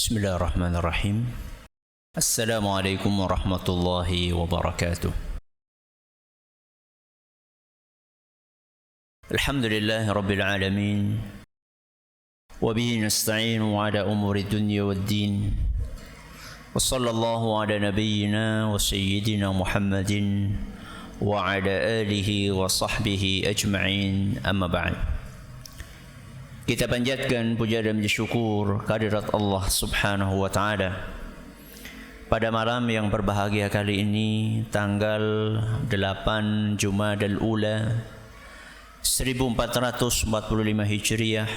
Bismillahirrahmanirrahim. Assalamualaikum warahmatullahi wabarakatuh. Alhamdulillahi rabbil alamin. Wa bihi nasta'inu ala umuri dunya waddin. Wa sallallahu ala nabiyyina wa sayyidina Muhammadin wa ala alihi wa sahbihi ajma'in, amma ba'd. Kita panjatkan puja dan puji syukur kehadirat Allah Subhanahu wa taala. Pada malam yang berbahagia kali ini, tanggal 8 Jumadal Ula 1445 Hijriah,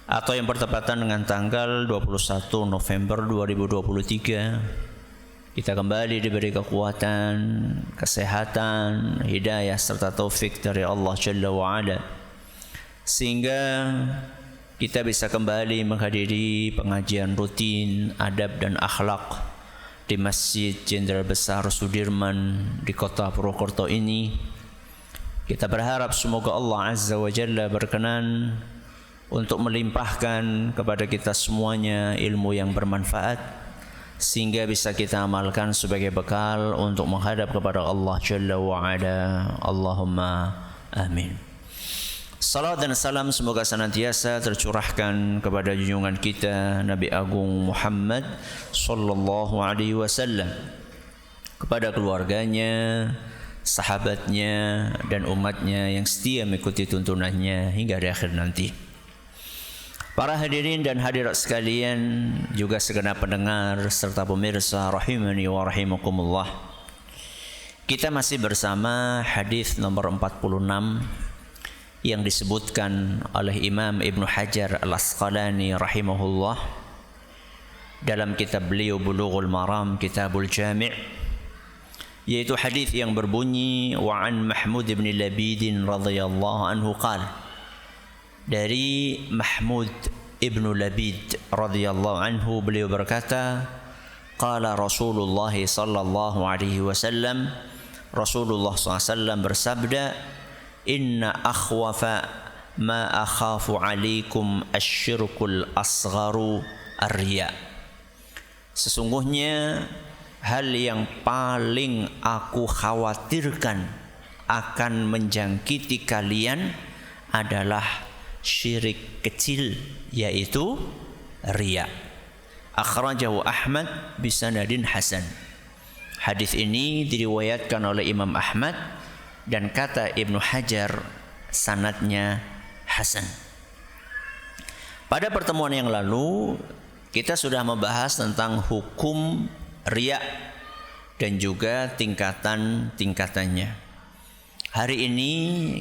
atau yang bertepatan dengan tanggal 21 November 2023, kita kembali diberi kekuatan, kesehatan, hidayah serta taufik dari Allah Jalla wa Ala, sehingga kita bisa kembali menghadiri pengajian rutin adab dan akhlak di Masjid Jenderal Besar Sudirman di kota Purwokerto ini. Kita berharap semoga Allah Azza wa Jalla berkenan untuk melimpahkan kepada kita semuanya ilmu yang bermanfaat, sehingga bisa kita amalkan sebagai bekal untuk menghadap kepada Allah Jalla wa Ala. Allahumma amin. Salam dan salam semoga senantiasa tercurahkan kepada junjungan kita Nabi Agung Muhammad sallallahu alaihi wasallam, kepada keluarganya, sahabatnya dan umatnya yang setia mengikuti tuntunannya hingga di akhir nanti. Para hadirin dan hadirat sekalian, juga segenap pendengar serta pemirsa rahimani wa rahimakumullah. Kita masih bersama hadis nomor 46 yang disebutkan oleh Imam Ibnu Hajar Al-Asqalani rahimahullah dalam kitab beliau Bulughul Maram Kitabul Jami', yaitu hadis yang berbunyi wa an Mahmud bin Labid radhiyallahu anhu qala, dari Mahmud ibnu Labid radhiyallahu anhu beliau berkata, qala Rasulullah sallallahu alaihi wasallam, Rasulullah SAW bersabda, inna akhwafa ma akhafu alaikum asyirkul asgharu ar-riya. Sesungguhnya hal yang paling aku khawatirkan akan menjangkiti kalian adalah syirik kecil, yaitu riya. Akhrajahu Ahmad bisanadin hasan. Hadis ini diriwayatkan oleh Imam Ahmad dan kata Ibnu Hajar sanadnya hasan. Pada pertemuan yang lalu kita sudah membahas tentang hukum riya dan juga tingkatan-tingkatannya. Hari ini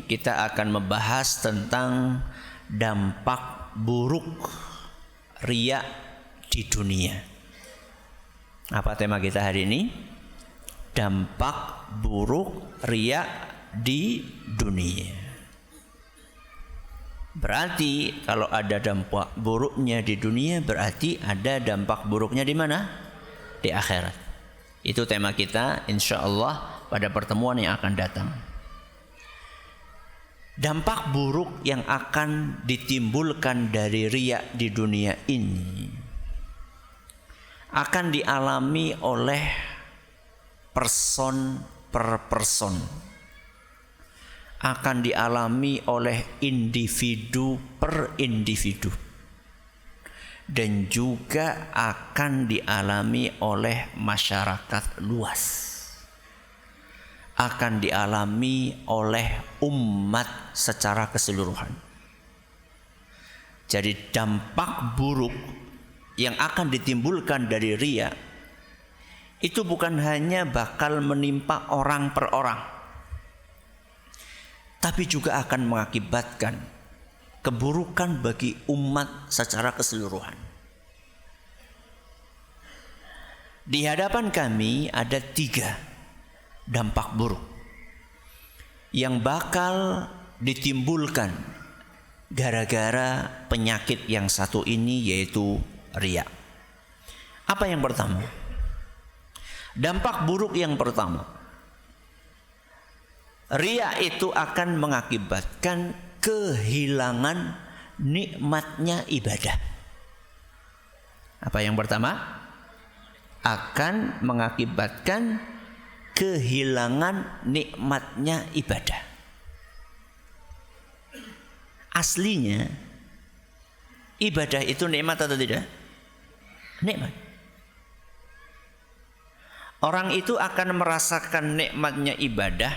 kita akan membahas tentang dampak buruk riya di dunia. Apa tema kita hari ini? Dampak buruk riya di dunia. Berarti kalau ada dampak buruknya di dunia, berarti ada dampak buruknya di mana? Di akhirat. Itu tema kita insyaallah pada pertemuan yang akan datang. Dampak buruk yang akan ditimbulkan dari riya di dunia ini akan dialami oleh person per person, akan dialami oleh individu per individu, dan juga akan dialami oleh masyarakat luas, akan dialami oleh umat secara keseluruhan. Jadi dampak buruk yang akan ditimbulkan dari riya itu bukan hanya bakal menimpa orang per orang, tapi juga akan mengakibatkan keburukan bagi umat secara keseluruhan. Di hadapan kami ada 3 dampak buruk yang bakal ditimbulkan gara-gara penyakit yang satu ini, yaitu riya. Apa yang pertama? Dampak buruk yang pertama, riya itu akan mengakibatkan kehilangan nikmatnya ibadah. Apa yang pertama? Akan mengakibatkan kehilangan nikmatnya ibadah. Aslinya ibadah itu nikmat atau tidak? Nikmat. Orang itu akan merasakan nikmatnya ibadah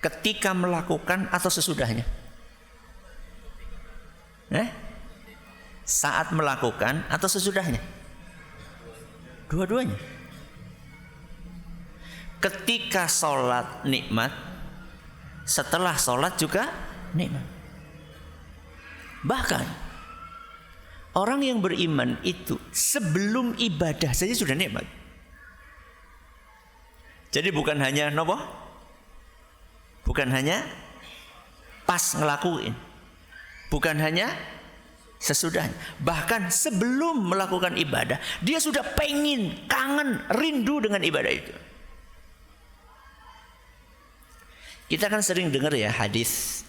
ketika melakukan atau sesudahnya. Saat melakukan atau sesudahnya? Dua-duanya. Ketika sholat nikmat, setelah sholat juga nikmat. Bahkan orang yang beriman itu sebelum ibadah saja sudah nikmat. Jadi bukan hanya nopo, bukan hanya pas ngelakuin, bukan hanya sesudahnya, bahkan sebelum melakukan ibadah dia sudah pengen, kangen, rindu dengan ibadah itu. Kita kan sering dengar ya hadis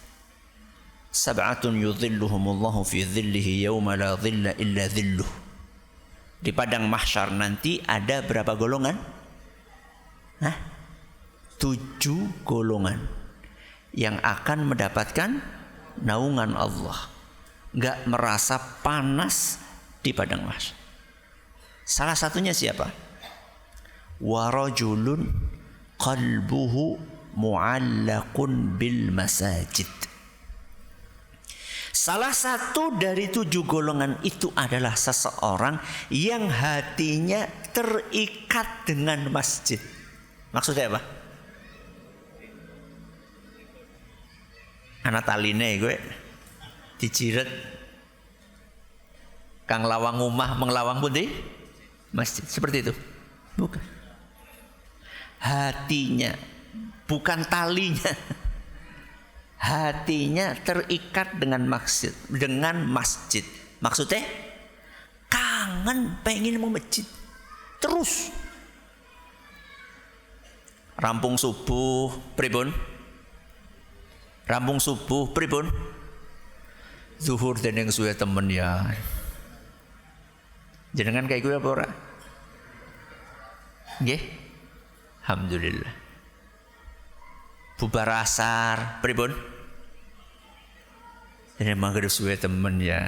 sab'atun yudhilluhumullahu fi dhillihi yawma la dhilla illa dhilluh. Di padang mahsyar nanti ada berapa golongan? 7 golongan yang akan mendapatkan naungan Allah, enggak merasa panas di padang mahsyar. Salah satunya siapa? Wa rajulun qalbuhu mu'allaqun bil masajid. Salah satu dari 7 golongan itu adalah seseorang yang hatinya terikat dengan masjid. Maksudnya apa? Anak taline gue dijiret kang lawang omah menglawang pun di masjid. Seperti itu? Bukan. Hatinya, bukan talinya. Hatinya terikat dengan masjid, Maksudnya kangen, pengen mau masjid terus. Rampung subuh pripun? Rampung subuh pripun? Zuhur dening suwe temen ya. Jenengan kayak gue apa ora? Nggih. Alhamdulillah. Bubar asar pripun? Dene maghrib suwe temen ya.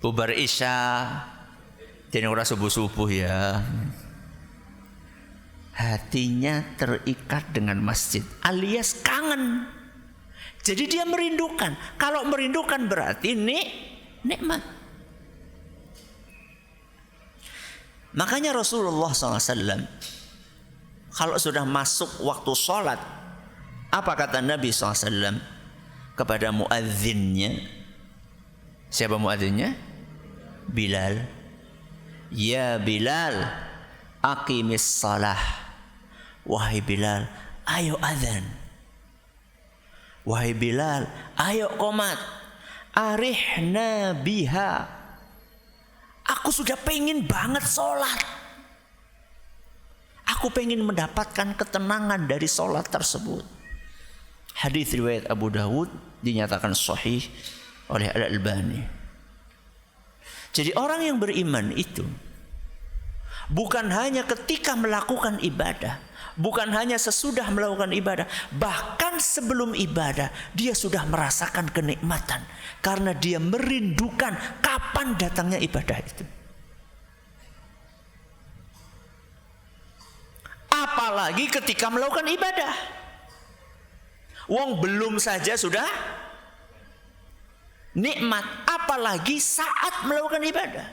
Bubar isya dene ora subuh-subuh ya. Hatinya terikat dengan masjid alias kangen. Jadi dia merindukan. Kalau merindukan berarti nikmat. Makanya Rasulullah SAW kalau sudah masuk waktu sholat, apa kata Nabi SAW kepada muadzinnya? Siapa muadzinnya? Bilal. Ya Bilal, aqimis salah. Wahai Bilal, ayo azan. Wahai Bilal, ayo qomat. Arihna biha. Aku sudah pengen banget sholat. Aku pengen mendapatkan ketenangan dari sholat tersebut. Hadis riwayat Abu Dawud dinyatakan sahih oleh Al-Albani. Jadi orang yang beriman itu bukan hanya ketika melakukan ibadah, bukan hanya sesudah melakukan ibadah, bahkan sebelum ibadah dia sudah merasakan kenikmatan karena dia merindukan kapan datangnya ibadah itu. Apalagi ketika melakukan ibadah. Wong belum saja sudah nikmat, apalagi saat melakukan ibadah.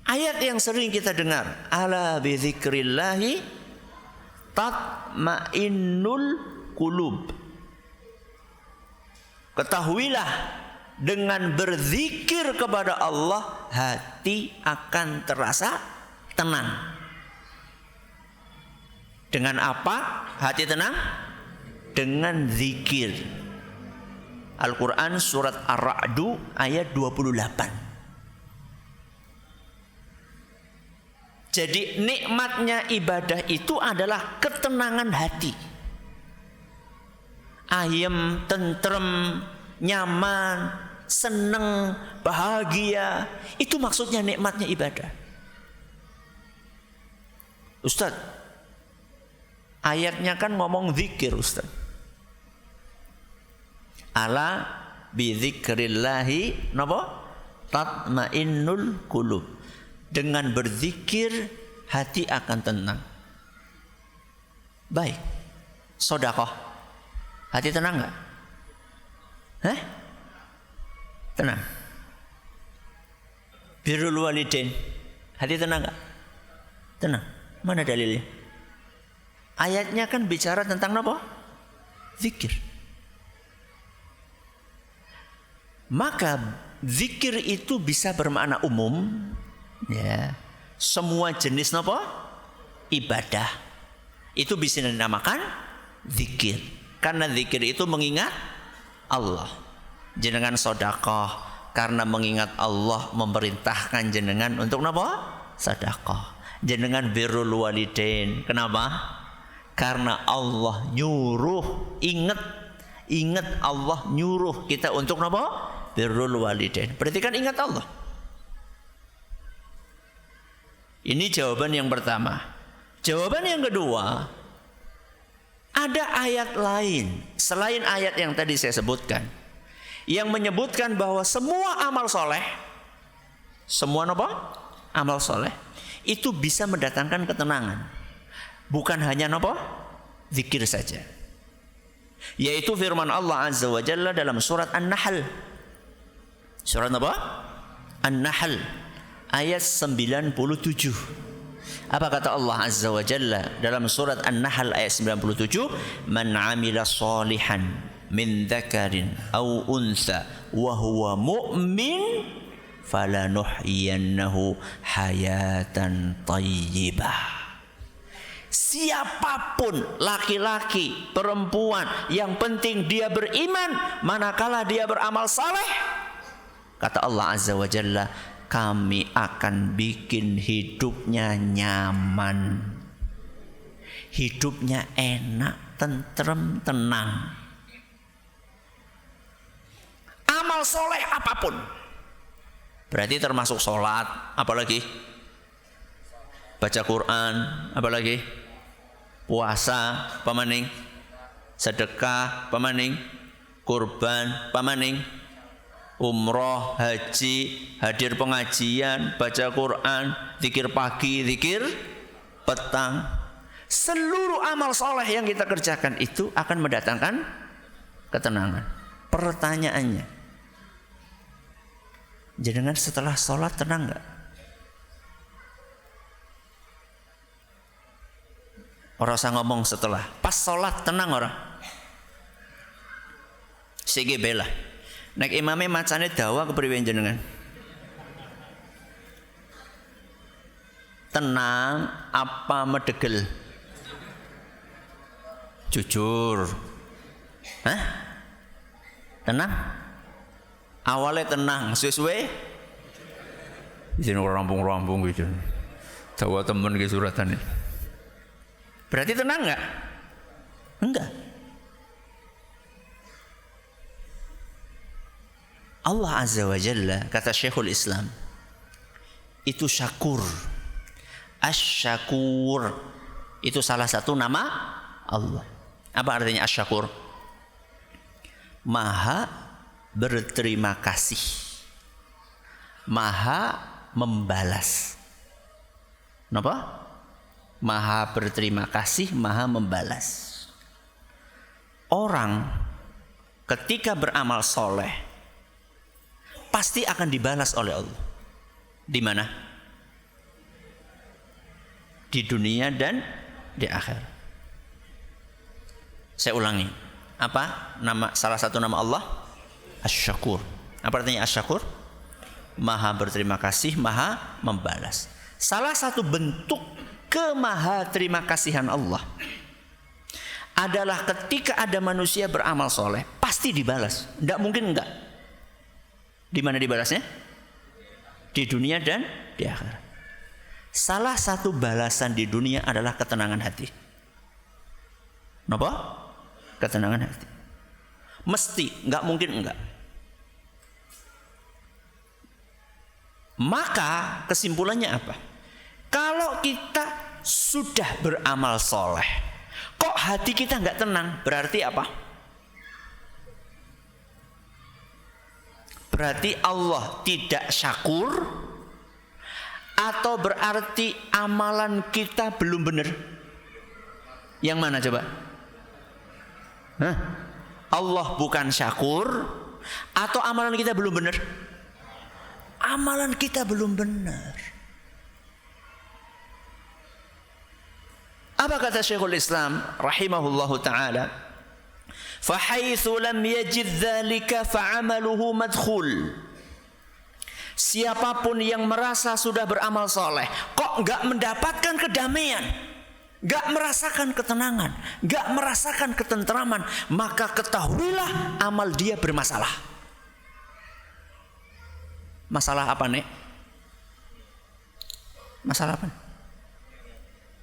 Ayat yang sering kita dengar, ala bi dzikrillahi tatmainnul qulub. Ketahuilah, dengan berzikir kepada Allah hati akan terasa tenang. Dengan apa hati tenang? Dengan zikir. Al-Quran surat Ar-Ra'du ayat 28. Jadi nikmatnya ibadah itu adalah ketenangan hati. Ayem, tentrem, nyaman, senang, bahagia. Itu maksudnya nikmatnya ibadah. Ustaz, ayatnya kan ngomong zikir, Ustaz. Ala bidzikrillahi napa? Tatmainnul qulub. Dengan berzikir hati akan tenang. Baik. Sedekah. Hati tenang enggak? Hah? Tenang. Birrul walidain. Hati tenang enggak? Tenang. Mana dalilnya? Ayatnya kan bicara tentang apa? Zikir. Maka zikir itu bisa bermakna umum, ya. Semua jenis apa? Ibadah. Itu bisa dinamakan zikir. Karena zikir itu mengingat Allah. Jenengan sedekah karena mengingat Allah memerintahkan jenengan untuk apa? Sedekah. Jenengan birrul walidain. Kenapa? Karena Allah nyuruh, ingat Allah nyuruh kita untuk apa? Birrul walidain. Berarti kan ingat Allah. Ini jawaban yang pertama. Jawaban yang kedua, ada ayat lain selain ayat yang tadi saya sebutkan, yang menyebutkan bahwa semua amal soleh, semua apa? Amal soleh itu bisa mendatangkan ketenangan. Bukan hanya apa? Zikir saja. Yaitu firman Allah Azza wa Jalla dalam surat An-Nahl. Surat apa? An-Nahl ayat 97. Apa kata Allah Azza wa Jalla dalam surat An-Nahl ayat 97? Man 'amila shalihan min dzakarin aw untha wa huwa mu'min falanuhyiyannahu hayatan thayyibah. Siapapun laki-laki, perempuan, yang penting dia beriman manakala dia beramal saleh. Kata Allah Azza wa Jalla, kami akan bikin hidupnya nyaman. Hidupnya enak, tentrem, tenang. Amal soleh apapun. Berarti termasuk sholat, apalagi? Baca Quran, apalagi? Puasa, pamaning? Sedekah, pamaning? Kurban, pamaning? Umroh, haji, hadir pengajian, baca Quran, zikir pagi, zikir petang. Seluruh amal soleh yang kita kerjakan itu akan mendatangkan ketenangan. Pertanyaannya, jenengan setelah sholat tenang enggak? Orang usah ngomong setelah, pas sholat tenang orang. Sige bela. Nek imame macane dawa kepriwe jenengan? Tenang apa medegel? Jujur. Hah? Tenang? Awalnya tenang, sesuai di sini rampung-rampung gitu. Dawa temen ke suratan ini. Berarti tenang enggak? Enggak. Allah Azza wa Jalla, kata Syekhul Islam, itu syakur. Asy-syakur itu salah satu nama Allah. Apa artinya asy-syakur? Maha berterima kasih, maha membalas. Kenapa? Maha berterima kasih, maha membalas. Orang ketika beramal soleh pasti akan dibalas oleh Allah. Di mana? Di dunia dan di akhirat. Saya ulangi. Apa nama salah satu nama Allah? Asy-syakur. Apa artinya asy-syakur? Maha berterima kasih, maha membalas. Salah satu bentuk kemaha terima kasihan Allah adalah ketika ada manusia beramal soleh pasti dibalas. Tidak mungkin enggak. Di mana dibalasnya? Di dunia dan di akhirat. Salah satu balasan di dunia adalah ketenangan hati. Kenapa? Ketenangan hati. Mesti, enggak mungkin enggak. Maka kesimpulannya apa? Kalau kita sudah beramal soleh, kok hati kita nggak tenang, berarti apa? Berarti Allah tidak syakur, atau berarti amalan kita belum benar? Yang mana coba? Allah bukan syakur, atau amalan kita belum benar? Amalan kita belum benar. Apa kata Syekhul Islam rahimahullahu ta'ala? Fahaitsu lam yajid dzalika fa'amaluhu madkhul. Siapapun yang merasa sudah beramal soleh, kok enggak mendapatkan kedamaian, enggak merasakan ketenangan, enggak merasakan ketentraman, maka ketahuilah amal dia bermasalah. Masalah apa, Nek? Masalah apa?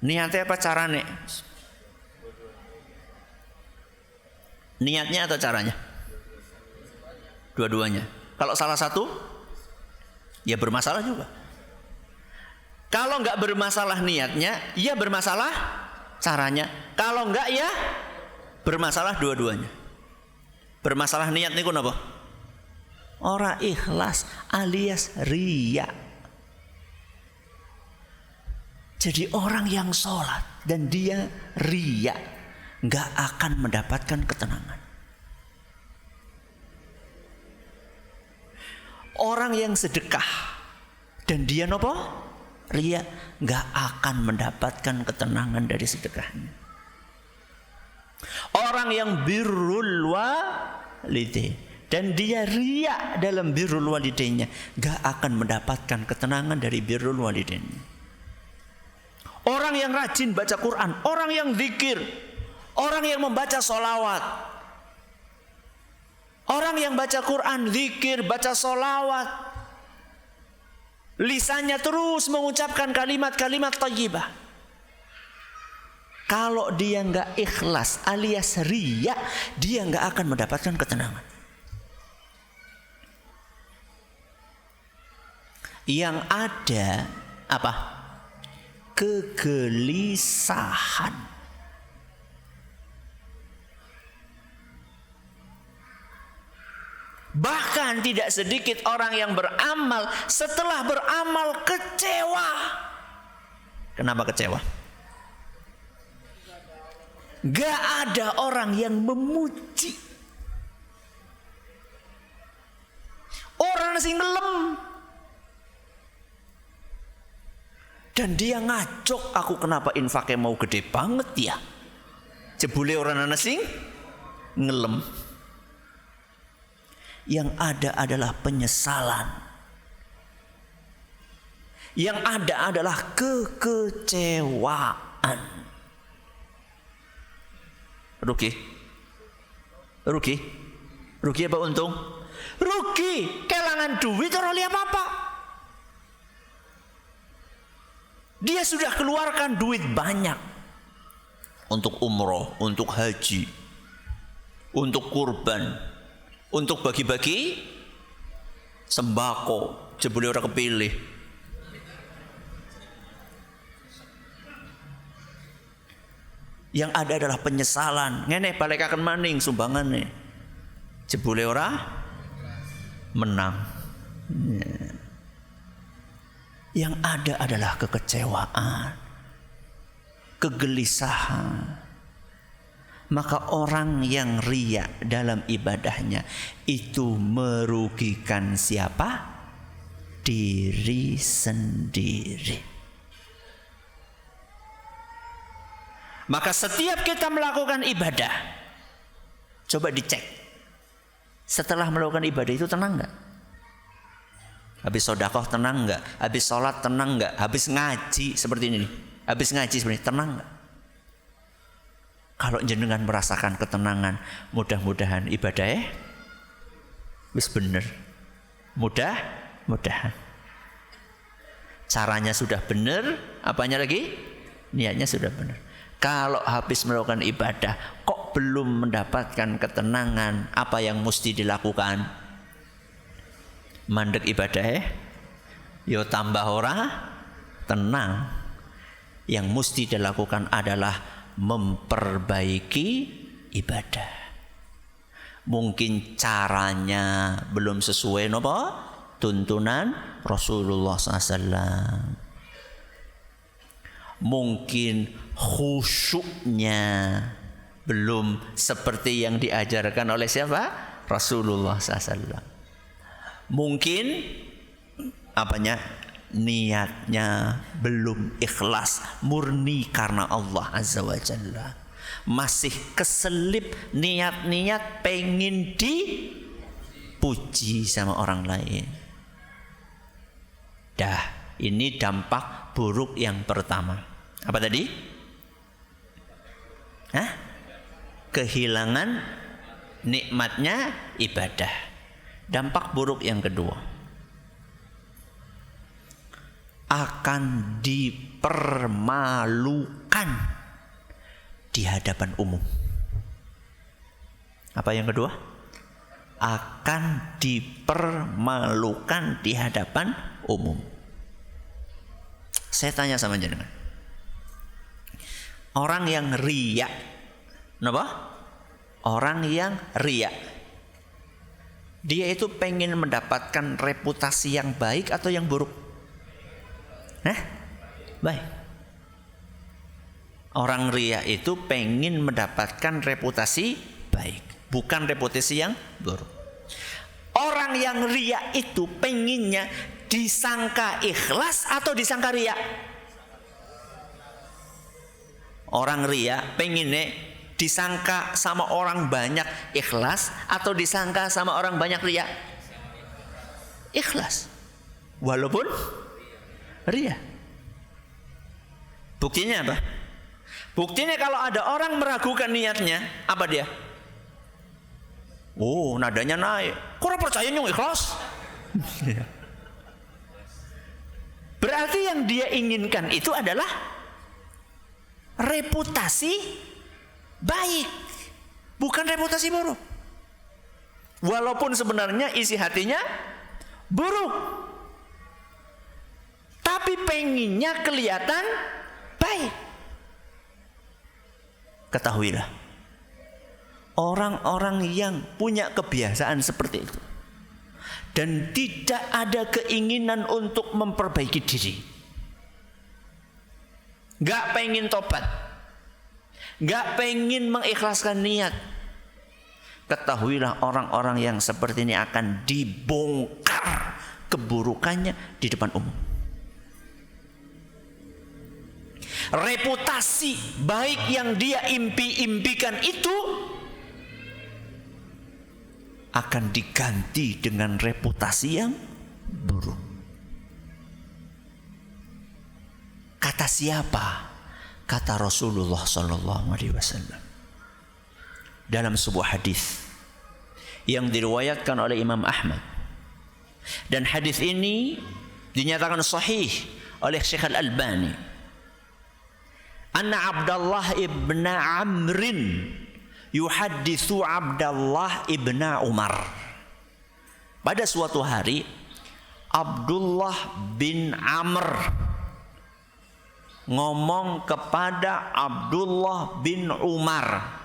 Niatnya apa caranya? Niatnya atau caranya? Dua-duanya. Kalau salah satu, ya bermasalah juga. Kalau enggak bermasalah niatnya, ya bermasalah caranya. Kalau enggak, ya bermasalah dua-duanya. Bermasalah niat niku napa? Ora ikhlas alias riya. Jadi orang yang sholat dan dia riya nggak akan mendapatkan ketenangan. Orang yang sedekah dan dia nopo riya nggak akan mendapatkan ketenangan dari sedekahnya. Orang yang birrul walidain dan dia riya dalam birrul walidainnya nggak akan mendapatkan ketenangan dari birrul walidainnya. Orang yang rajin baca Quran, orang yang zikir, orang yang membaca sholawat, orang yang baca Quran, zikir, baca sholawat, lisannya terus mengucapkan kalimat-kalimat thayyibah. Kalau dia nggak ikhlas alias riya, dia nggak akan mendapatkan ketenangan. Yang ada apa? Kegelisahan. Bahkan tidak sedikit orang yang beramal setelah beramal kecewa. Kenapa kecewa? Gak ada orang yang memuji. Orang sing ngelem. Dan dia ngacok, aku kenapa infaknya mau gede banget ya? Jebule orang ana sing ngelem. Yang ada adalah penyesalan. Yang ada adalah kekecewaan. Rugi? Rugi? Rugi apa untung? Rugi, kelangan duit orang lihat apa? Dia sudah keluarkan duit banyak untuk umroh, untuk haji, untuk kurban, untuk bagi-bagi sembako, jebule ora kepilih. Yang ada adalah penyesalan. Ngene balik akan maning sumbangane. Jebule ora menang. Yang ada adalah kekecewaan, kegelisahan. Maka orang yang riya dalam ibadahnya itu merugikan siapa? Diri sendiri. Maka setiap kita melakukan ibadah, coba dicek. Setelah melakukan ibadah itu tenang enggak? Habis sedekah tenang enggak? Habis sholat tenang enggak? Habis ngaji seperti ini nih. Habis ngaji seperti ini, tenang enggak? Kalau jenengan merasakan ketenangan, mudah-mudahan ibadah wis bener. Mudah-mudahan. Caranya sudah bener, apanya lagi? Niatnya sudah bener. Kalau habis melakukan ibadah kok belum mendapatkan ketenangan, apa yang mesti dilakukan? Mandek ibadah yo tambah ora tenang. Yang mesti dilakukan adalah memperbaiki ibadah. Mungkin caranya belum sesuai tuntunan Rasulullah SAW. Mungkin khusyuknya belum seperti yang diajarkan oleh siapa? Rasulullah SAW. Mungkin niatnya belum ikhlas, murni karena Allah Azza wa Jalla. Masih keselip niat-niat pengen dipuji sama orang lain. Ini dampak buruk yang pertama. Apa tadi? Kehilangan nikmatnya ibadah. Dampak buruk yang kedua, akan dipermalukan di hadapan umum. Apa yang kedua? Akan dipermalukan di hadapan umum. Saya tanya sama jenengan, orang yang riya, orang yang riya, dia itu pengen mendapatkan reputasi yang baik atau yang buruk? Baik. Orang riya itu pengen mendapatkan reputasi baik, bukan reputasi yang buruk. Orang yang riya itu pengennya disangka ikhlas atau disangka riya? Orang riya pengennya disangka sama orang banyak ikhlas atau disangka sama orang banyak riya? Ikhlas, walaupun riya. Buktinya apa? Buktinya kalau ada orang meragukan niatnya, apa dia? Oh, nadanya naik. Kok percaya nyung ikhlas? Berarti yang dia inginkan itu adalah reputasi baik, bukan reputasi buruk. Walaupun sebenarnya isi hatinya buruk, tapi penginnya kelihatan baik. Ketahuilah, orang-orang yang punya kebiasaan seperti itu dan tidak ada keinginan untuk memperbaiki diri, gak pengen tobat, gak pengen mengikhlaskan niat, ketahuilah orang-orang yang seperti ini akan dibongkar keburukannya di depan umum. Reputasi baik yang dia impi-impikan itu akan diganti dengan reputasi yang buruk. Kata siapa? Kata Rasulullah SAW dalam sebuah hadis yang diriwayatkan oleh Imam Ahmad, dan hadis ini dinyatakan sahih oleh Syekh Al-Albani. Anna Abdullah ibn Amrin yuhaddithu Abdullah ibn Umar. Pada suatu hari Abdullah bin Amr ngomong kepada Abdullah bin Umar.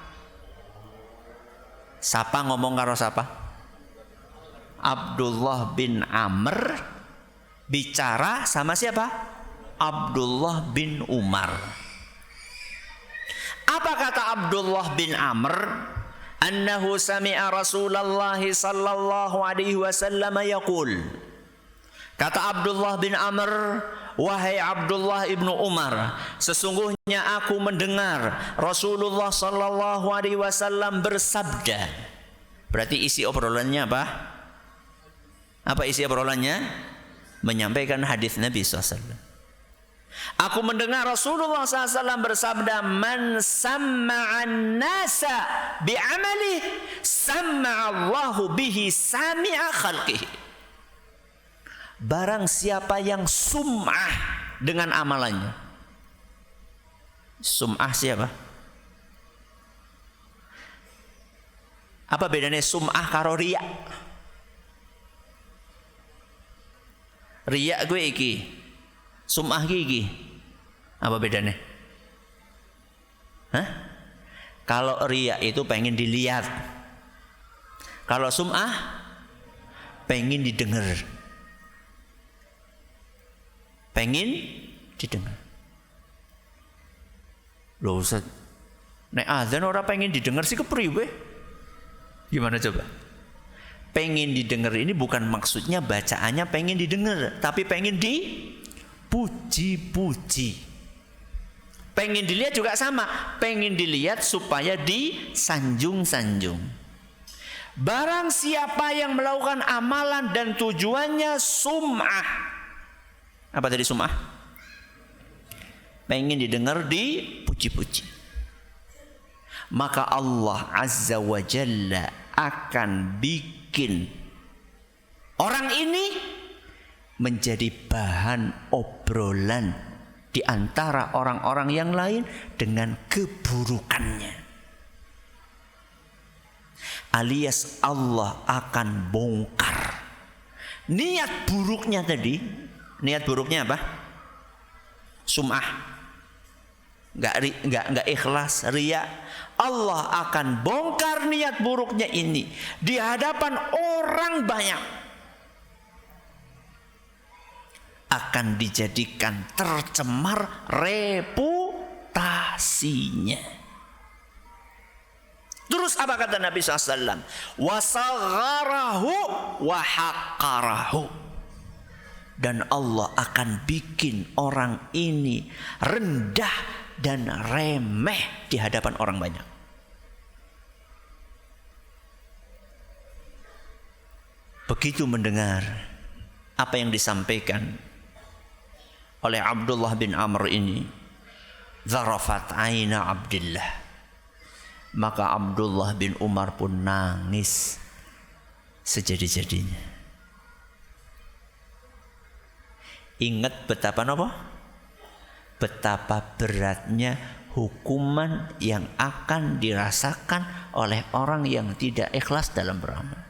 Siapa ngomong karo siapa? Abdullah bin Amr bicara sama siapa? Abdullah bin Umar. Apa kata Abdullah bin Amr? Annahu sami'a Rasulullah sallallahu alaihi wasallam yaqul. Kata Abdullah bin Amr, wahai Abdullah ibnu Umar, sesungguhnya aku mendengar Rasulullah sallallahu alaihi wasallam bersabda. Berarti isi obrolannya apa? Apa isi obrolannya? Menyampaikan hadis Nabi SAW. Aku mendengar Rasulullah SAW bersabda, man samma'an nasa bi'amali samma'allahu bihi sami'a khalqihi. Barang siapa yang sum'ah dengan amalannya. Sum'ah siapa? Apa bedanya sum'ah karo riya? Riya gue iki, sum'ah iki. Apa bedanya? Hah? Kalau riya itu pengen dilihat. Kalau sum'ah pengen didengar. Pengen didengar. Loh Ustaz, nek azan orang pengen didengar sih kepriwe? Gimana coba? Pengen didengar ini bukan maksudnya bacaannya pengen didengar, tapi pengen dipuji-puji. Pengen dilihat juga sama, pengen dilihat supaya disanjung-sanjung. Barang siapa yang melakukan amalan dan tujuannya sum'ah. Apa tadi sum'ah? Pengen didengar, dipuji-puji. Maka Allah Azza wa Jalla akan bikin orang ini menjadi bahan obrolan di antara orang-orang yang lain dengan keburukannya. Alias Allah akan bongkar niat buruknya tadi. Niat buruknya apa? Sum'ah, nggak ikhlas, riya. Allah akan bongkar niat buruknya ini di hadapan orang banyak. Akan dijadikan tercemar reputasinya. Terus apa kata Nabi SAW? Wasagharahu wahaqqarahu. Dan Allah akan bikin orang ini rendah dan remeh di hadapan orang banyak. Begitu mendengar apa yang disampaikan oleh Abdullah bin Amr ini, zarafat aina Abdullah, maka Abdullah bin Umar pun nangis sejadi-jadinya. Ingat betapa apa? Betapa beratnya hukuman yang akan dirasakan oleh orang yang tidak ikhlas dalam beramal.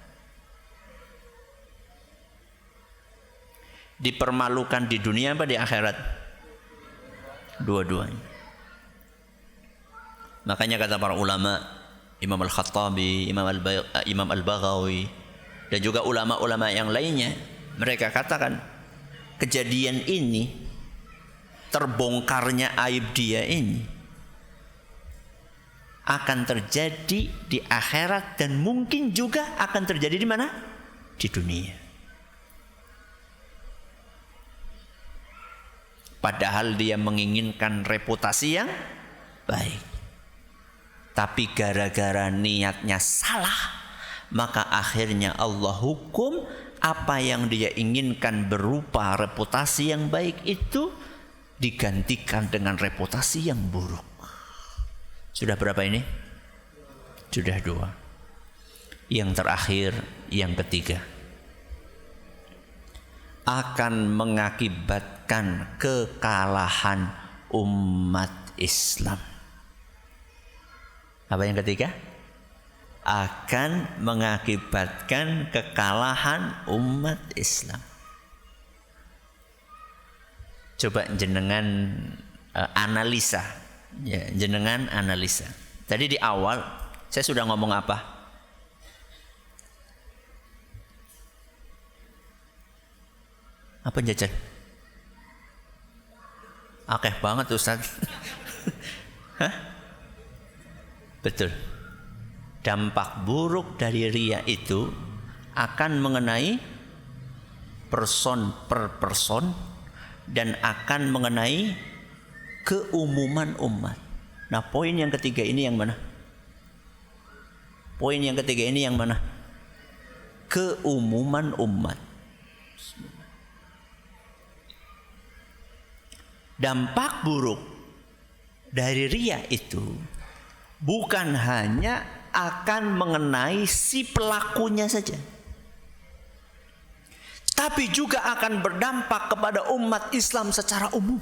Dipermalukan di dunia apa di akhirat? Dua-duanya. Makanya kata para ulama, Imam Al-Khattabi, Imam Al-Baghawi, dan juga ulama-ulama yang lainnya, mereka katakan kejadian ini, terbongkarnya aib dia ini, akan terjadi di akhirat dan mungkin juga akan terjadi di mana? Di dunia. Padahal dia menginginkan reputasi yang baik. Tapi gara-gara niatnya salah, maka akhirnya Allah hukum apa yang dia inginkan berupa reputasi yang baik itu digantikan dengan reputasi yang buruk. Sudah berapa ini? Sudah 2. Yang terakhir, yang ketiga, akan mengakibatkan kekalahan umat Islam. Apa yang ketiga? Akan mengakibatkan kekalahan umat Islam. Coba jenengan analisa, ya, jenengan analisa. Tadi di awal saya sudah ngomong apa? Apa jajan? Akeh banget Ustaz. Hah? Betul. Dampak buruk dari riya itu akan mengenai person per person dan akan mengenai keumuman umat. Nah, poin yang ketiga ini yang mana? Poin yang ketiga ini yang mana? Keumuman umat. Dampak buruk dari riya itu bukan hanya akan mengenai si pelakunya saja, tapi juga akan berdampak kepada umat Islam secara umum.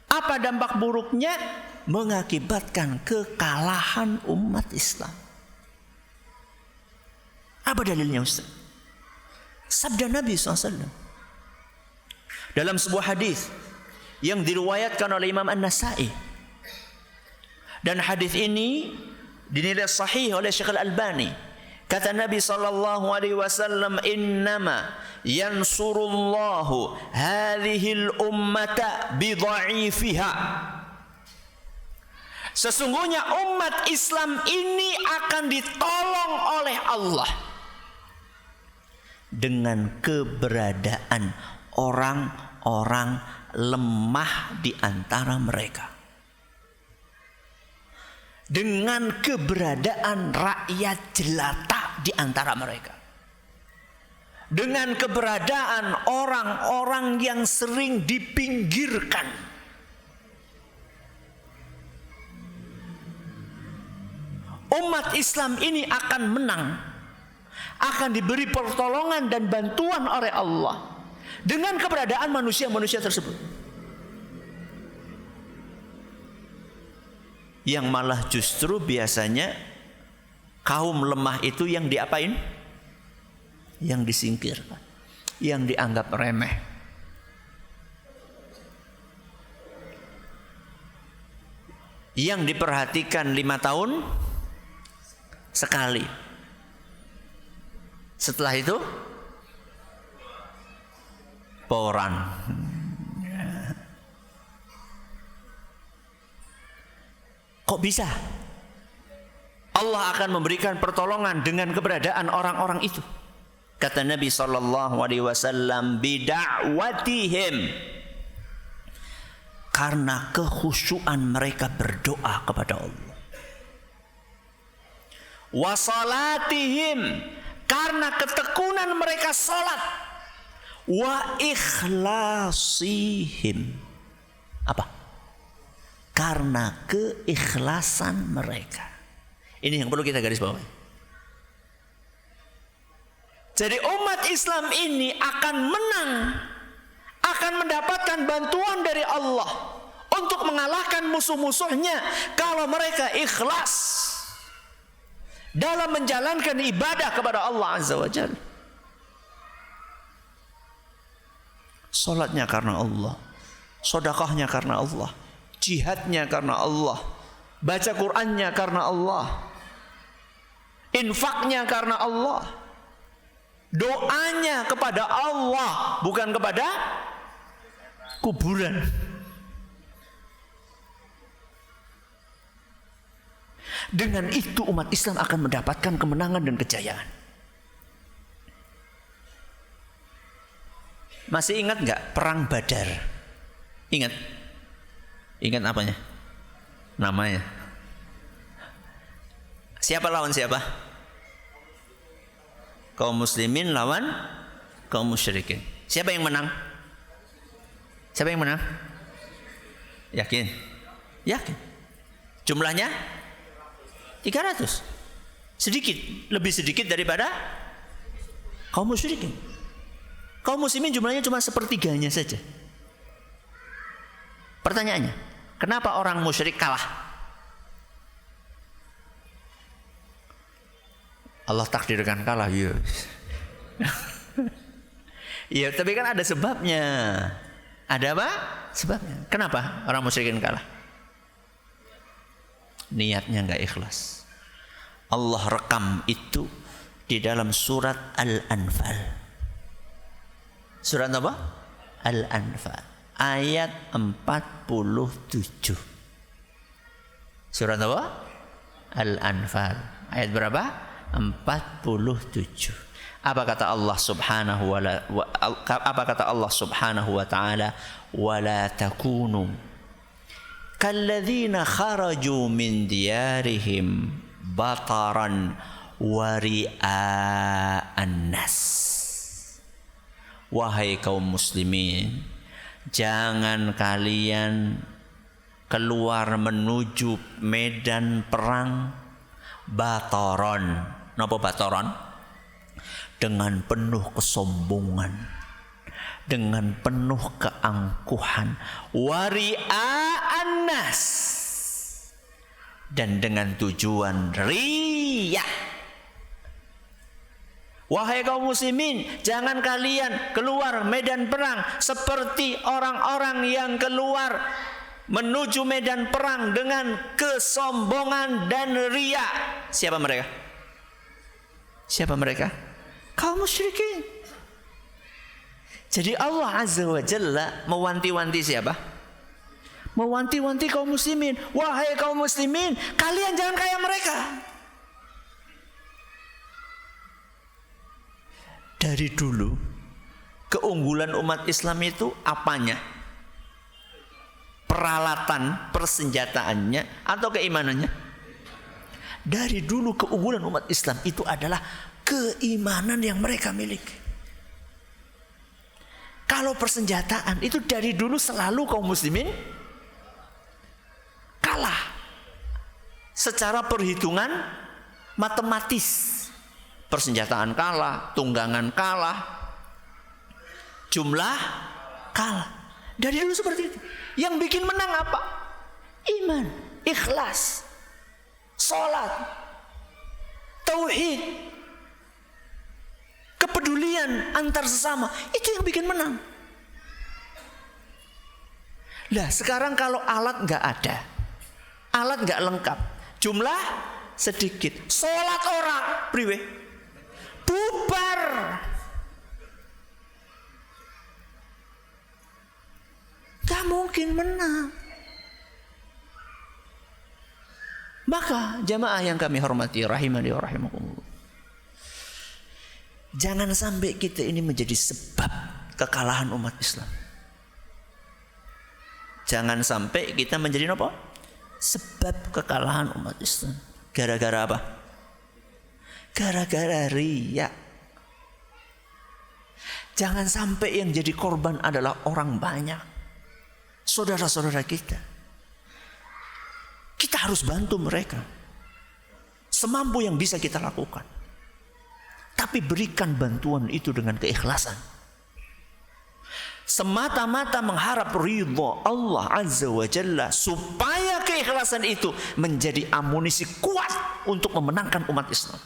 Apa dampak buruknya? Mengakibatkan kekalahan umat Islam. Apa dalilnya Ustaz? Sabda Nabi SAW. dalam sebuah hadis yang diriwayatkan oleh Imam An-Nasa'i. Dan hadis ini dinilai sahih oleh Syekh Al-Albani. Kata Nabi sallallahu alaihi wasallam, "Innama yansurullahu hadhil ummata bidha'ifiha." Sesungguhnya umat Islam ini akan ditolong oleh Allah dengan keberadaan orang-orang lemah di antara mereka. Dengan keberadaan rakyat jelata di antara mereka. Dengan keberadaan orang-orang yang sering dipinggirkan. Umat Islam ini akan menang. Akan diberi pertolongan dan bantuan oleh Allah. Dengan keberadaan manusia-manusia tersebut. Yang malah justru biasanya kaum lemah itu yang diapain? Yang disingkirkan, yang dianggap remeh. Yang diperhatikan 5 tahun sekali. Setelah itu poran. Kok bisa? Allah akan memberikan pertolongan dengan keberadaan orang-orang itu. Kata Nabi sallallahu alaihi wasallam, bida'watihim, karena kekhusyuan mereka berdoa kepada Allah. Wasalatihim, karena ketekunan mereka salat. Wa ikhlasihim, apa? Karena keikhlasan mereka. Ini yang perlu kita garis bawahi. Jadi umat Islam ini akan menang, akan mendapatkan bantuan dari Allah untuk mengalahkan musuh-musuhnya kalau mereka ikhlas dalam menjalankan ibadah kepada Allah Azza wa Jalla. Salatnya karena Allah, sedekahnya karena Allah, jihadnya karena Allah, baca Qur'annya karena Allah, infaknya karena Allah, doanya kepada Allah, bukan kepada kuburan. Dengan itu umat Islam akan mendapatkan kemenangan dan kejayaan. Masih ingat nggak perang Badar? Ingat? Ingat apanya? Namanya. Siapa lawan siapa? Kaum muslimin lawan kaum musyrikin. Siapa yang menang? Siapa yang menang? Yakin? Yakin. Jumlahnya 300. Sedikit, lebih sedikit daripada kaum musyrikin. Kaum muslimin jumlahnya cuma 1/3 saja. Pertanyaannya, kenapa orang musyrik kalah? Allah takdirkan kalah, ya. Iya, tapi kan ada sebabnya. Ada apa? Sebabnya. Kenapa orang musyrikin kalah? Niatnya enggak ikhlas. Allah rekam itu di dalam surat Al-Anfal. Surat apa? Al-Anfal. Ayat 47. Surat apa? Al-Anfal. Ayat berapa? 47. Apa kata Allah Subhanahu wa ta'ala? Wala takunu kalladzina kharaju min diyarihim bataran wa ria'an nas. Wahai kaum muslimin, jangan kalian keluar menuju medan perang bataron. Napa bataron? Dengan penuh kesombongan, dengan penuh keangkuhan, wari'an nas, dan dengan tujuan riya. Wahai kaum muslimin, jangan kalian keluar medan perang seperti orang-orang yang keluar menuju medan perang dengan kesombongan dan riya. Siapa mereka? Siapa mereka? Kaum musyrikin. Jadi Allah Azza wa Jalla mewanti-wanti siapa? Mewanti-wanti kaum muslimin. Wahai kaum muslimin, kalian jangan kayak mereka. Dari dulu keunggulan umat Islam itu apanya? Peralatan, persenjataannya atau keimanannya? Dari dulu keunggulan umat Islam itu adalah keimanan yang mereka miliki. Kalau persenjataan itu dari dulu selalu kaum muslimin kalah. Secara perhitungan matematis. Persenjataan kalah, tunggangan kalah, jumlah kalah. Dari dulu seperti itu. Yang bikin menang apa? Iman, ikhlas, sholat, tauhid, kepedulian antar sesama. Itu yang bikin menang. Lah sekarang kalau alat nggak ada, alat nggak lengkap, jumlah sedikit, sholat orang, priwe, bubar. Gak mungkin menang. Maka jamaah yang kami hormati, rahimani wa rahimakumullah, jangan sampai kita ini menjadi sebab kekalahan umat Islam. Jangan sampai kita menjadi apa? Sebab kekalahan umat Islam. Gara-gara apa? Gara-gara riya. Jangan sampai yang jadi korban adalah orang banyak, saudara-saudara kita. Kita harus bantu mereka semampu yang bisa kita lakukan. Tapi berikan bantuan itu dengan keikhlasan. Semata-mata mengharap ridha Allah Azza wa Jalla, supaya keikhlasan itu menjadi amunisi kuat untuk memenangkan umat Islam.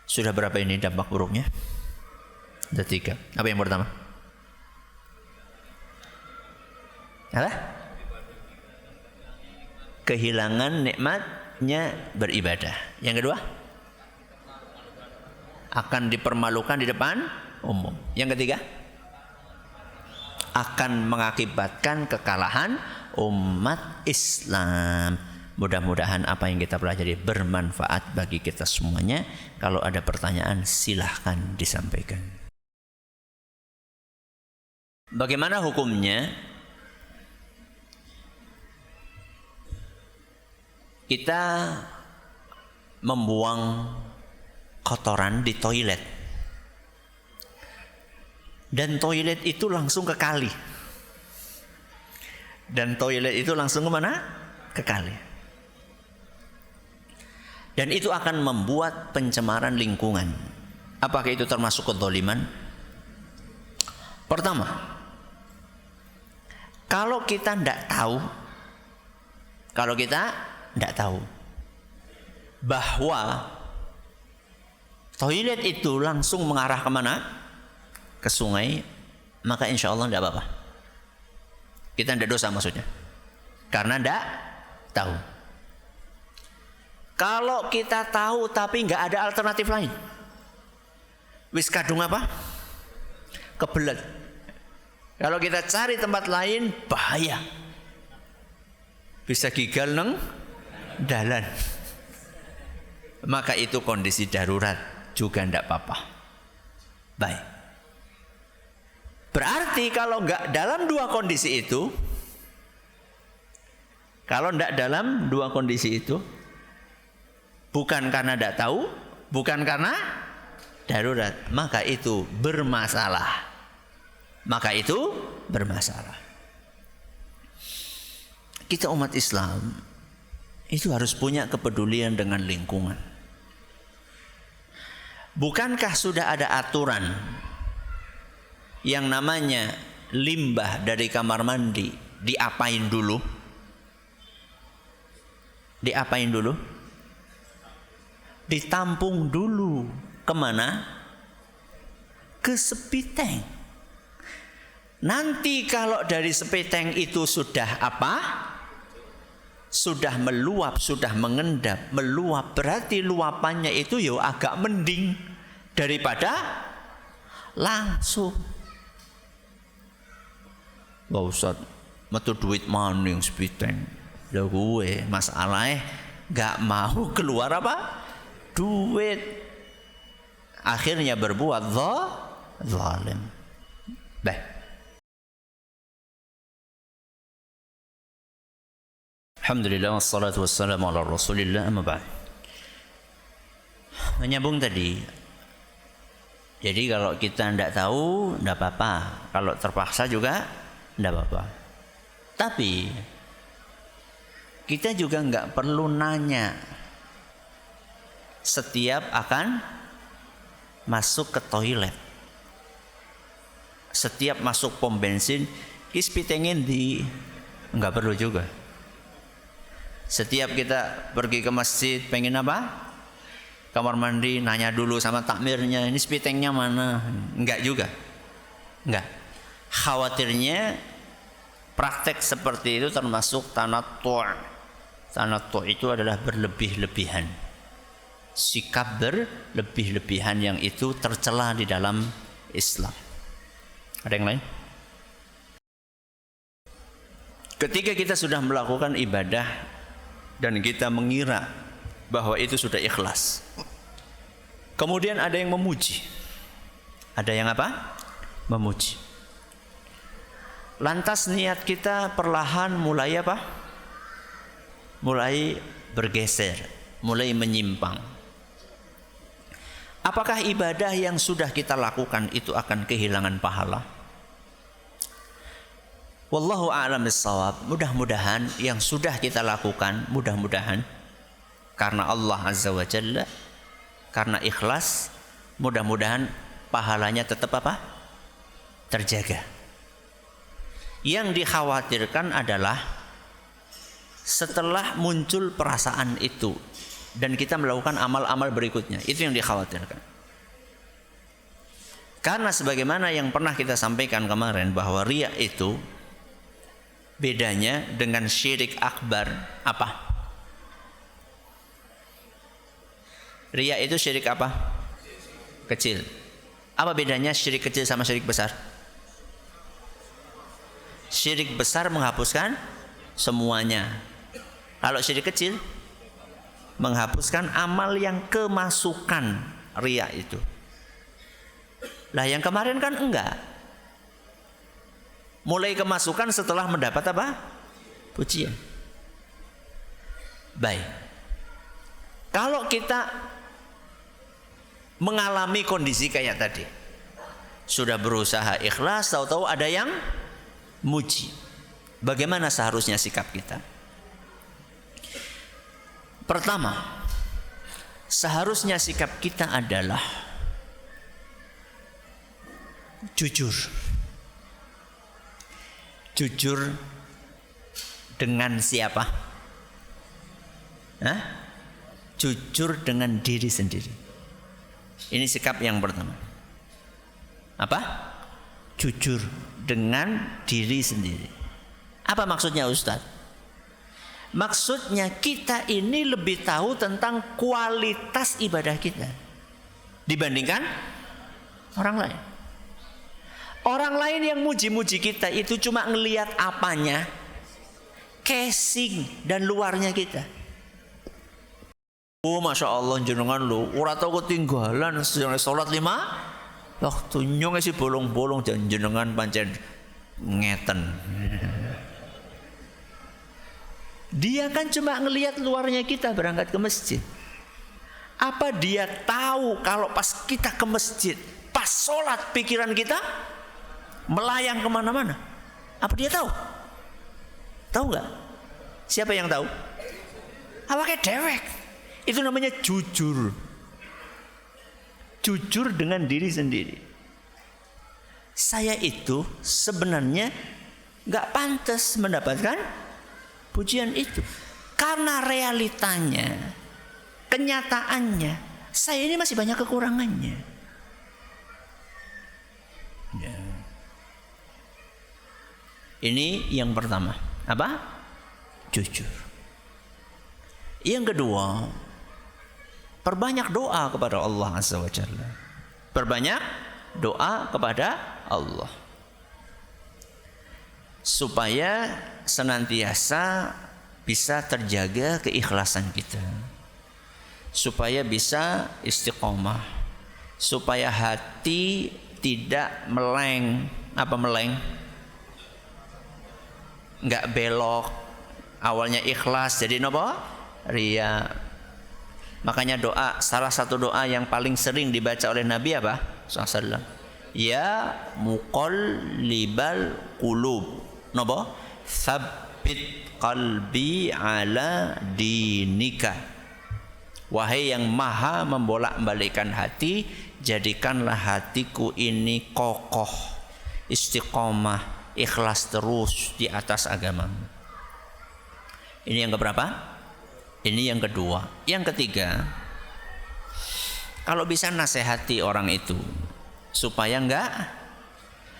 Sudah berapa ini dampak buruknya? Ada 3. Apa yang pertama? Apa? Kehilangan nikmatnya beribadah. Yang kedua? Akan dipermalukan di depan umum. Yang ketiga? Akan mengakibatkan kekalahan umat Islam. Mudah-mudahan apa yang kita pelajari bermanfaat bagi kita semuanya. Kalau ada pertanyaan silahkan disampaikan. Bagaimana hukumnya kita membuang kotoran di toilet, dan toilet itu langsung ke kali, dan toilet itu langsung ke mana? Ke kali. Dan itu akan membuat pencemaran lingkungan. Apakah itu termasuk kezaliman? Pertama, kalau kita tidak tahu bahwa toilet itu langsung mengarah kemana? Ke sungai, maka insya Allah tidak apa-apa. Kita tidak dosa maksudnya, karena tidak tahu. Kalau kita tahu tapi nggak ada alternatif lain, wis kadung apa? Kebelet. Kalau kita cari tempat lain bahaya, bisa gigal neng dalan. Maka itu kondisi darurat juga tidak apa-apa. Baik. Berarti kalau nggak dalam dua kondisi itu, bukan karena tidak tahu, bukan karena darurat, maka itu bermasalah. Kita umat Islam itu harus punya kepedulian dengan lingkungan. Bukankah sudah ada aturan yang namanya limbah dari kamar mandi diapain dulu? ditampung dulu. Kemana? Ke sepiteng. Nanti kalau dari sepiteng itu sudah apa? Sudah meluap, sudah mengendap, meluap, berarti luapannya itu ya agak mending daripada langsung. Wah Ustaz, metu duit maning sepiteng. Lah gue masalahnya gak mau keluar apa? Duit. Akhirnya berbuat zalim. Baik. Alhamdulillah wassalatu wassalamu ala Rasulillah, amma ba'd. Menyambung tadi. Jadi kalau kita tidak tahu tidak apa-apa, kalau terpaksa juga tidak apa-apa. Tapi kita juga nggak perlu nanya setiap akan masuk ke toilet. Setiap masuk pom bensin, kis pitengin di nggak perlu juga. Setiap kita pergi ke masjid pengen apa? Kamar mandi, nanya dulu sama takmirnya, ini spitengnya mana? Enggak juga. Enggak. Khawatirnya praktek seperti itu termasuk tanattu'. Tanattu' itu adalah berlebih-lebihan. Sikap berlebih-lebihan yang itu tercela di dalam Islam. Ada yang lain? Ketika kita sudah melakukan ibadah dan kita mengira bahwa itu sudah ikhlas, kemudian ada yang memuji. Ada yang apa? Memuji. Lantas niat kita perlahan mulai apa? Mulai bergeser, mulai menyimpang. Apakah ibadah yang sudah kita lakukan itu akan kehilangan pahala? Wallahu a'lam bissawab. Mudah-mudahan yang sudah kita lakukan, mudah-mudahan karena Allah Azza wa Jalla, karena ikhlas, mudah-mudahan pahalanya tetap apa? Terjaga. Yang dikhawatirkan adalah setelah muncul perasaan itu dan kita melakukan amal-amal berikutnya, itu yang dikhawatirkan. Karena sebagaimana yang pernah kita sampaikan kemarin bahwa riya itu bedanya dengan syirik akbar apa? Riya itu syirik apa? Kecil. Apa bedanya syirik kecil sama syirik besar? Syirik besar menghapuskan semuanya. Kalau syirik kecil menghapuskan amal yang kemasukan riya itu. Lah yang kemarin kan enggak. Mulai kemasukan setelah mendapat apa? Pujian. Baik. Kalau kita mengalami kondisi kayak tadi, sudah berusaha ikhlas, tahu-tahu ada yang muji, bagaimana seharusnya sikap kita? Pertama, seharusnya sikap kita adalah jujur. Jujur dengan siapa? Hah? Jujur dengan diri sendiri. Ini sikap yang pertama. Apa? Jujur dengan diri sendiri. Apa maksudnya Ustaz? Maksudnya kita ini lebih tahu tentang kualitas ibadah kita dibandingkan orang lain. Orang lain yang muji-muji kita itu cuma ngelihat apanya, casing dan luarnya kita. Oh masya Allah jenengan lu, ora tau ketinggalan sholat 5 waktu nyong si bolong-bolong dan jenengan pancen ngeten. Dia kan cuma ngelihat luarnya kita berangkat ke masjid. Apa dia tahu kalau pas kita ke masjid, pas sholat pikiran kita melayang kemana-mana? Apa dia tahu? Tahu nggak? Siapa yang tahu? Awake dewek. Itu namanya jujur. Jujur dengan diri sendiri. Saya itu sebenarnya nggak pantas mendapatkan pujian itu, karena realitanya kenyataannya saya ini masih banyak kekurangannya. Ya. Ini yang pertama. Apa? Jujur. Yang kedua, perbanyak doa kepada Allah Azza wa Jalla. Perbanyak doa kepada Allah. Supaya senantiasa bisa terjaga keikhlasan kita. Supaya bisa istiqomah. Supaya hati tidak meleng. Apa meleng? Enggak belok. Awalnya ikhlas jadi apa? Ria. Makanya doa, salah satu doa yang paling sering dibaca oleh Nabi apa? SAW. Ya muqallibal qulub. Napa? Tsabbit qalbi ala dinika. Wahai yang maha membolak-balikkan hati, jadikanlah hatiku ini kokoh, istiqomah, ikhlas terus di atas agamamu. Ini yang keberapa? Ini yang kedua. Yang ketiga, kalau bisa nasihati orang itu supaya enggak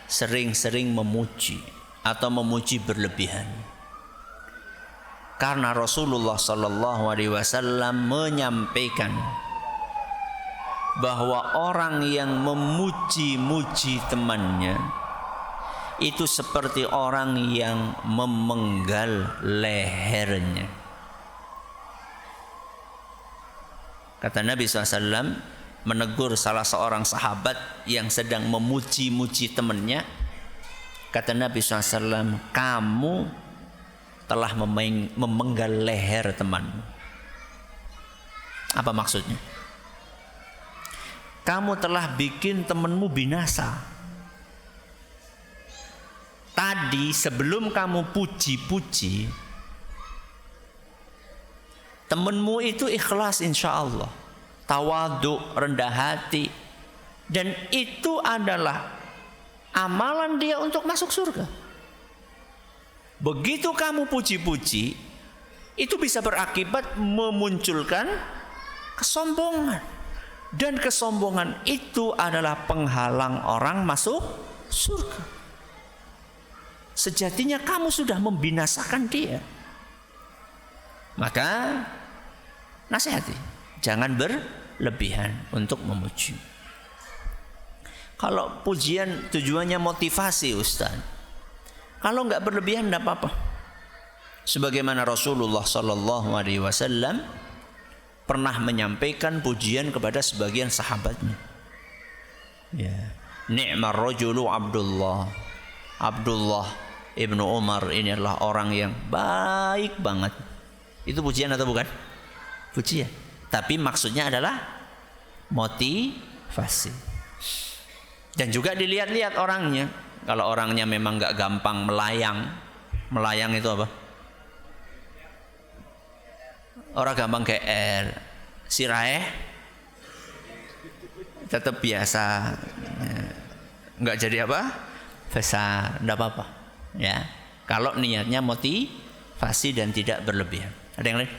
sering-sering memuji atau memuji berlebihan. Karena Rasulullah sallallahu alaihi wasallam menyampaikan bahwa orang yang memuji-muji temannya itu seperti orang yang memenggal lehernya. Kata Nabi SAW menegur salah seorang sahabat yang sedang memuji-muji temannya. Kata Nabi SAW, kamu telah memenggal leher temanmu. Apa maksudnya? Kamu telah bikin temanmu binasa. Tadi sebelum kamu puji-puji, temanmu itu ikhlas insya Allah, tawadhu, rendah hati, dan itu adalah amalan dia untuk masuk surga. Begitu kamu puji-puji, itu bisa berakibat memunculkan kesombongan, dan kesombongan itu adalah penghalang orang masuk surga. Sejatinya kamu sudah membinasakan dia. Maka nasihati, jangan berlebihan untuk memuji. Kalau pujian tujuannya motivasi Ustaz, kalau enggak berlebihan enggak apa-apa. Sebagaimana Rasulullah sallallahu alaihi wasallam pernah menyampaikan pujian kepada sebagian sahabatnya. Ya, ni'mar rajulu Abdullah. Abdullah Ibnu Umar ini adalah orang yang baik banget. Itu pujian atau bukan? Pujian. Tapi maksudnya adalah motivasi. Dan juga dilihat-lihat orangnya. Kalau orangnya memang gak gampang melayang. Melayang itu apa? Orang gampang GR. Sirahe tetap biasa. Gak jadi apa? Besar. Gak apa-apa. Ya. Kalau niatnya motivasi dan tidak berlebihan. Ada yang lain?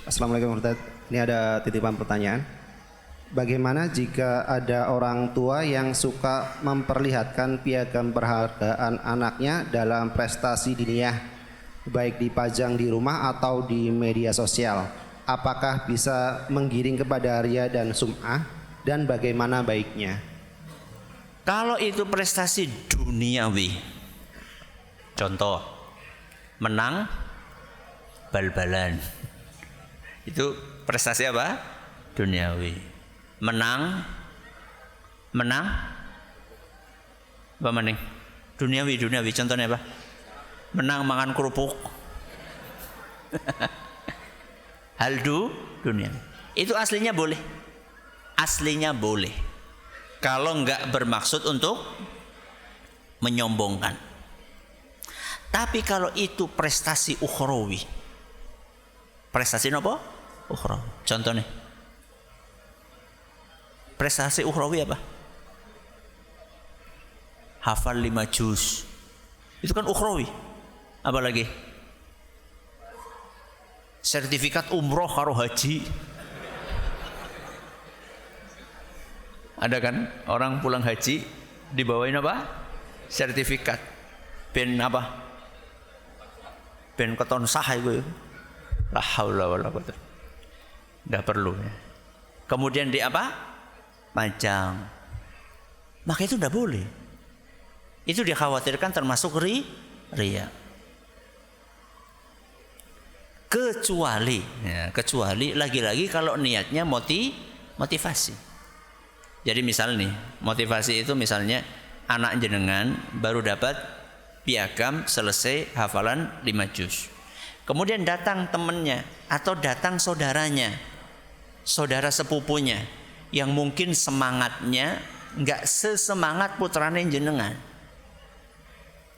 Assalamualaikum warahmatullahi wabarakatuh. Ini ada titipan pertanyaan. Bagaimana jika ada orang tua yang suka memperlihatkan piagam penghargaan anaknya dalam prestasi diniyah, baik dipajang di rumah atau di media sosial? Apakah bisa menggiring kepada ria dan sum'ah, dan bagaimana baiknya? Kalau itu prestasi duniawi, contoh menang bal-balan, itu prestasi apa? Duniawi. Menang apa maning? Duniawi. Contohnya apa? Menang makan kerupuk. Haldu dunia. Itu aslinya boleh. Aslinya boleh. Kalau enggak bermaksud untuk menyombongkan. Tapi kalau itu prestasi ukhrawi. Prestasi apa? Ukhrawi. Contohnya. Prestasi ukhrawi apa? Hafal 5 juz. Itu kan ukhrawi. Apa lagi? Sertifikat umroh karo haji. Ada kan orang pulang haji dibawain apa? Sertifikat. Ben apa? Ben keton sah itu. La haula wala quwata. Enggak perlu ya. Kemudian di apa? Pajang. Maka itu enggak boleh. Itu dikhawatirkan termasuk riya. Kecuali lagi-lagi kalau niatnya motivasi. Jadi misal nih, motivasi itu misalnya anak jenengan baru dapat piagam selesai hafalan 5 juz. Kemudian datang temannya atau datang saudaranya, saudara sepupunya yang mungkin semangatnya enggak sesemangat putrane jenengan.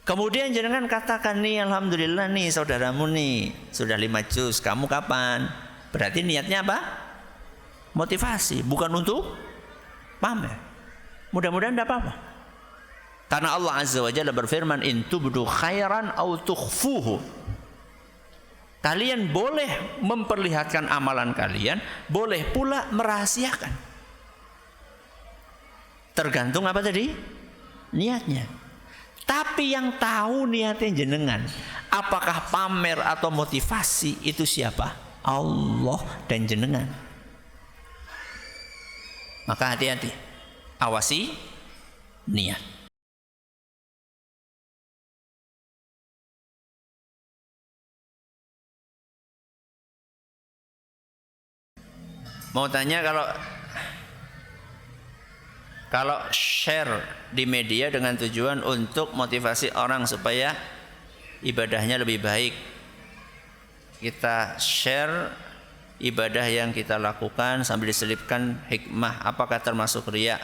Kemudian jenengan katakan nih, alhamdulillah nih saudaramu nih sudah 5 juz, kamu kapan? Berarti niatnya apa? Motivasi, bukan untuk pamer. Mudah-mudahan tidak apa-apa. Karena Allah Azza wa Jalla berfirman, in tubdu khairan aw tukhfuhu. Kalian boleh memperlihatkan amalan kalian, boleh pula merahasiakan. Tergantung apa tadi? Niatnya. Tapi yang tahu niatnya jenengan, apakah pamer atau motivasi, itu siapa? Allah dan jenengan. Maka hati-hati, awasi niat. Mau tanya, kalau share di media dengan tujuan untuk motivasi orang supaya ibadahnya lebih baik, kita share ibadah yang kita lakukan sambil diselipkan hikmah, apakah termasuk riya?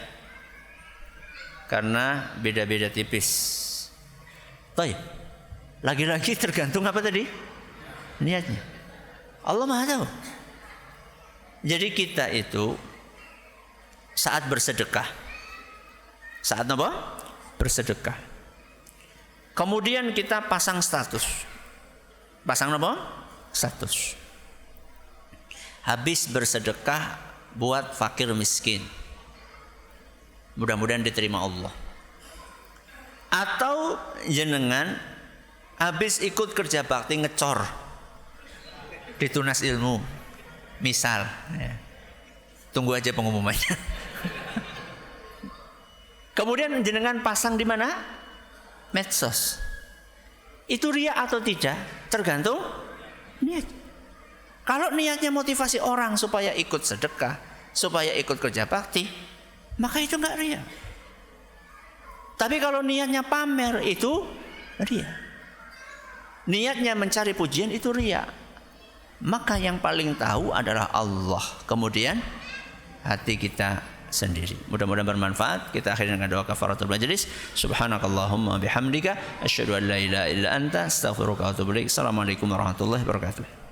Karena beda-beda tipis. Baik. Lagi-lagi tergantung apa tadi? Niatnya. Allah Maha tahu. Jadi kita itu saat bersedekah, saat apa? Bersedekah. Kemudian kita pasang status. Pasang apa? Status. Habis bersedekah buat fakir miskin. Mudah-mudahan diterima Allah. Atau jenengan habis ikut kerja bakti ngecor di Tunas Ilmu. Misal, ya. Tunggu aja pengumumannya. Kemudian jenengan pasang di mana? Medsos. Itu riya atau tidak? Tergantung niat. Kalau niatnya motivasi orang supaya ikut sedekah, supaya ikut kerja bakti, maka itu enggak riya. Tapi kalau niatnya pamer, itu riya. Niatnya mencari pujian, itu riya. Maka yang paling tahu adalah Allah. Kemudian hati kita sendiri. Mudah-mudahan bermanfaat. Kita akhiri dengan doa kafaratul majlis. Subhanakallahumma bihamdika asyhadu an la ilaha illa anta astaghfiruka wa atubu ilaik. Assalamualaikum warahmatullahi wabarakatuh.